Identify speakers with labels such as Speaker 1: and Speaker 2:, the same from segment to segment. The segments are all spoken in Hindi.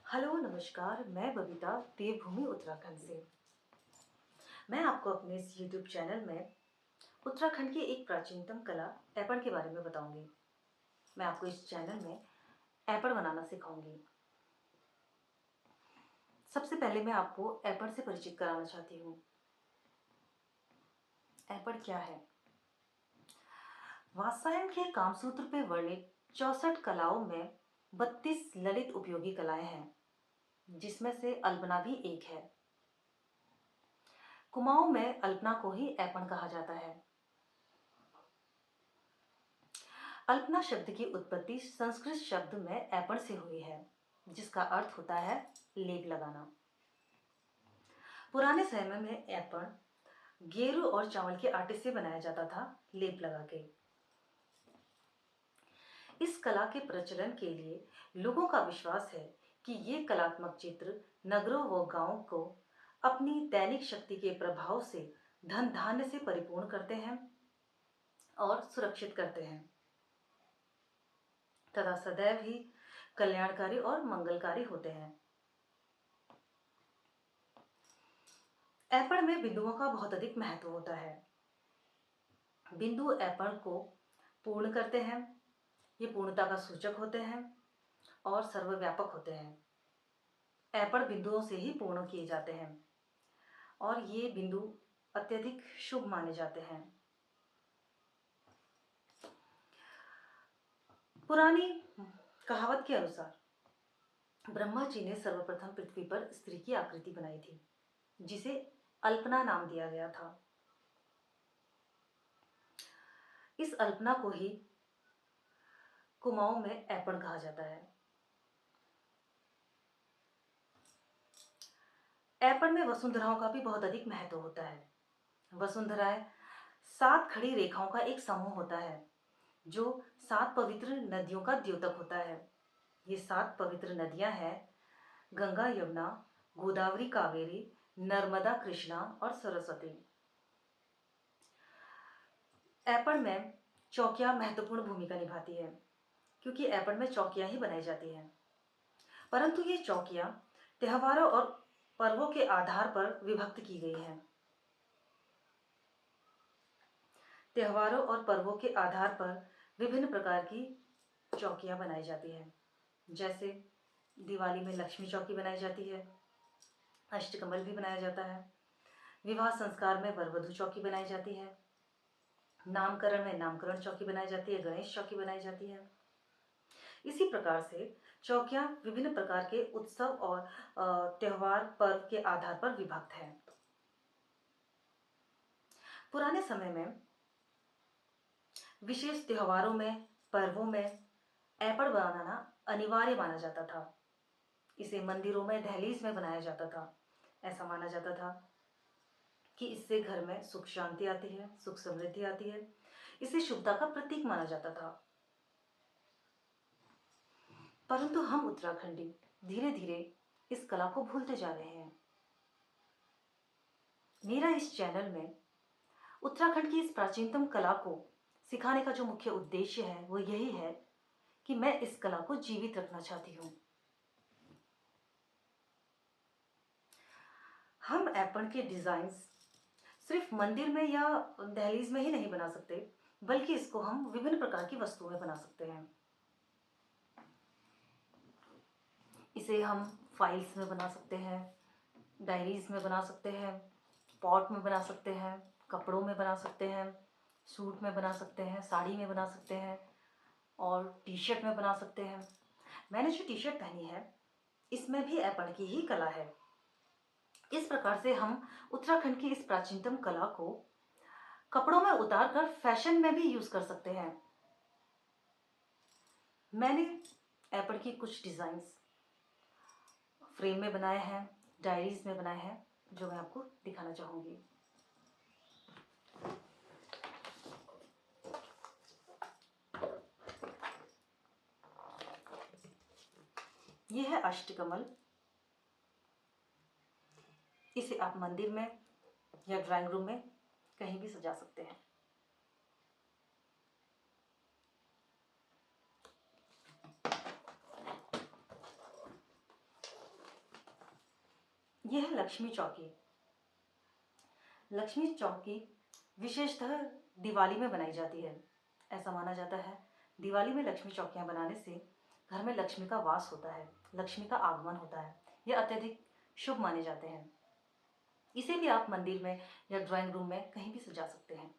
Speaker 1: हेलो नमस्कार, मैं बबीता देवभूमि उत्तराखंड से। मैं आपको अपने इस यूट्यूब चैनल में उत्तराखंड की एक प्राचीनतम कला ऐपण के बारे में बताऊंगी। मैं आपको इस चैनल में ऐपण बनाना सिखाऊंगी। सबसे पहले मैं आपको ऐपण से परिचित कराना चाहती हूँ। ऐपण क्या है? वात्सायन के कामसूत्र पे वर्णित 64 कलाओं में 32 ललित उपयोगी कलाएं हैं, जिसमें से अल्पना भी एक है। कुमाऊं में अल्पना को ही ऐपण कहा जाता है। अल्पना शब्द की उत्पत्ति संस्कृत शब्द में ऐपण से हुई है, जिसका अर्थ होता है लेप लगाना। पुराने समय में ऐपण गेरू और चावल के आटे से बनाया जाता था, लेप लगा के। इस कला के प्रचलन के लिए लोगों का विश्वास है कि ये कलात्मक चित्र नगरों व गांवों को अपनी दैनिक शक्ति के प्रभाव से धन धान्य से परिपूर्ण करते हैं और सुरक्षित करते हैं तथा सदैव ही कल्याणकारी और मंगलकारी होते हैं। ऐपण में बिंदुओं का बहुत अधिक महत्व होता है। बिंदु ऐपण को पूर्ण करते हैं। ये पूर्णता का सूचक होते हैं और सर्वव्यापक होते हैं। ऐपण बिंदुओं से ही पूर्ण किए जाते हैं और ये बिंदु अत्यधिक शुभ माने जाते हैं। पुरानी कहावत के अनुसार ब्रह्मा जी ने सर्वप्रथम पृथ्वी पर स्त्री की आकृति बनाई थी, जिसे अल्पना नाम दिया गया था। इस अल्पना को ही कुमाऊं में ऐपण कहा जाता है। ऐपण में वसुंधराओं का भी बहुत अधिक महत्व होता है। वसुंधराएं 7 खड़ी रेखाओं का एक समूह होता है, जो 7 पवित्र नदियों का द्योतक होता है। ये 7 पवित्र नदियां हैं गंगा, यमुना, गोदावरी, कावेरी, नर्मदा, कृष्णा और सरस्वती। ऐपण में चौकियां महत्वपूर्ण भूमिका निभाती है, क्योंकि ऐपण में चौकियां ही बनाई जाती हैं। परंतु ये चौकियां त्योहारों और पर्वों के आधार पर विभक्त की गई हैं। त्योहारों और पर्वों के आधार पर विभिन्न प्रकार की चौकियां बनाई जाती हैं। जैसे दिवाली में लक्ष्मी चौकी बनाई जाती है, अष्टकमल भी बनाया जाता है, विवाह संस्कार में वर वधू चौकी बनाई जाती है, नामकरण में नामकरण चौकी बनाई जाती है, गणेश चौकी बनाई जाती है। इसी प्रकार से चौकियां विभिन्न प्रकार के उत्सव और त्योहार पर्व के आधार पर विभक्त है। पुराने समय में विशेष त्योहारों में, पर्वों में ऐपण बनाना अनिवार्य माना जाता था। इसे मंदिरों में दहलीज में बनाया जाता था। ऐसा माना जाता था कि इससे घर में सुख शांति आती है, सुख समृद्धि आती है। इसे शुभता का प्रतीक माना जाता था। परंतु हम उत्तराखंडी धीरे धीरे इस कला को भूलते जा रहे हैं। मेरा इस चैनल में उत्तराखंड की इस प्राचीनतम कला को सिखाने का जो मुख्य उद्देश्य है वो यही है कि मैं इस कला को जीवित रखना चाहती हूँ। हम ऐपण के डिजाइन्स सिर्फ मंदिर में या दहलीज में ही नहीं बना सकते, बल्कि इसको हम विभिन्न प्रकार की वस्तुओं में बना सकते हैं। इसे हम फाइल्स में बना सकते हैं, डायरीज में बना सकते हैं, पॉट में बना सकते हैं, कपड़ों में बना सकते हैं, सूट में बना सकते हैं, साड़ी में बना सकते हैं और टी शर्ट में बना सकते हैं। मैंने जो टी शर्ट पहनी है इसमें भी ऐपण की ही कला है। इस प्रकार से हम उत्तराखंड की इस प्राचीनतम कला को कपड़ों में उतार कर फैशन में भी यूज कर सकते हैं। मैंने ऐपण की कुछ डिजाइन्स फ्रेम में बनाए हैं, डायरीज में बनाए हैं, जो मैं आपको दिखाना चाहूंगी। ये है अष्टकमल। इसे आप मंदिर में या ड्राइंग रूम में कहीं भी सजा सकते हैं। ये है लक्ष्मी चौकी। लक्ष्मी चौकी विशेषतः दिवाली में बनाई जाती है। ऐसा माना जाता है दिवाली में लक्ष्मी चौकियाँ बनाने से घर में लक्ष्मी का वास होता है, लक्ष्मी का आगमन होता है। ये अत्यधिक शुभ माने जाते हैं। इसे भी आप मंदिर में या ड्राइंग रूम में कहीं भी सजा सकते हैं।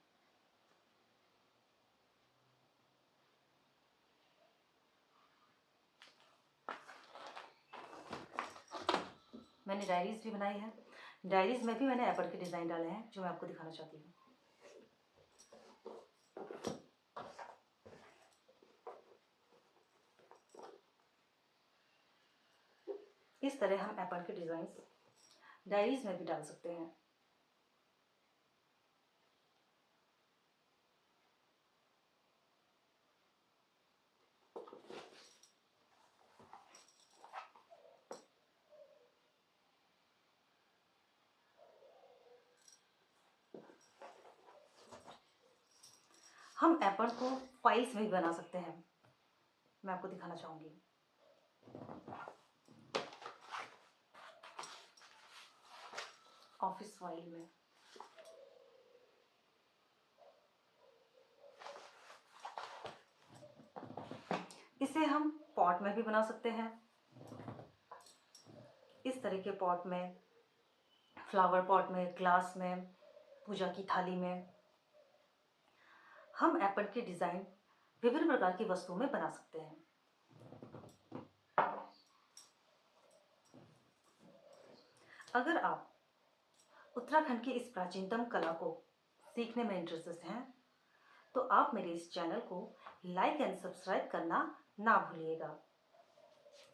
Speaker 1: मैंने डायरीज भी बनाई है। डायरीज में भी मैंने एप्पल के डिज़ाइन डाले हैं जो मैं आपको दिखाना चाहती हूँ। इस तरह हम एप्पल के डिज़ाइंस डायरीज में भी डाल सकते हैं। हम एप्पल को फाइल्स में भी बना सकते हैं। मैं आपको दिखाना चाहूँगी। ऑफिस फाइल में इसे हम पॉट में भी बना सकते हैं। इस तरह के पॉट में, फ्लावर पॉट में, ग्लास में, पूजा की थाली में हम एप्पल के डिज़ाइन विभिन्न प्रकार की वस्तुओं में बना सकते हैं। अगर आप उत्तराखंड की इस प्राचीनतम कला को सीखने में इंटरेस्टेड हैं तो आप मेरे इस चैनल को लाइक एंड सब्सक्राइब करना ना भूलिएगा।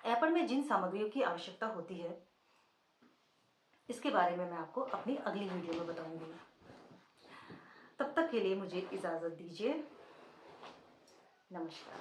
Speaker 1: एप्पल में जिन सामग्रियों की आवश्यकता होती है इसके बारे में मैं आपको अपनी अगली वीडियो में बताऊंगी। तब तक के लिए मुझे इजाज़त दीजिए। नमस्कार।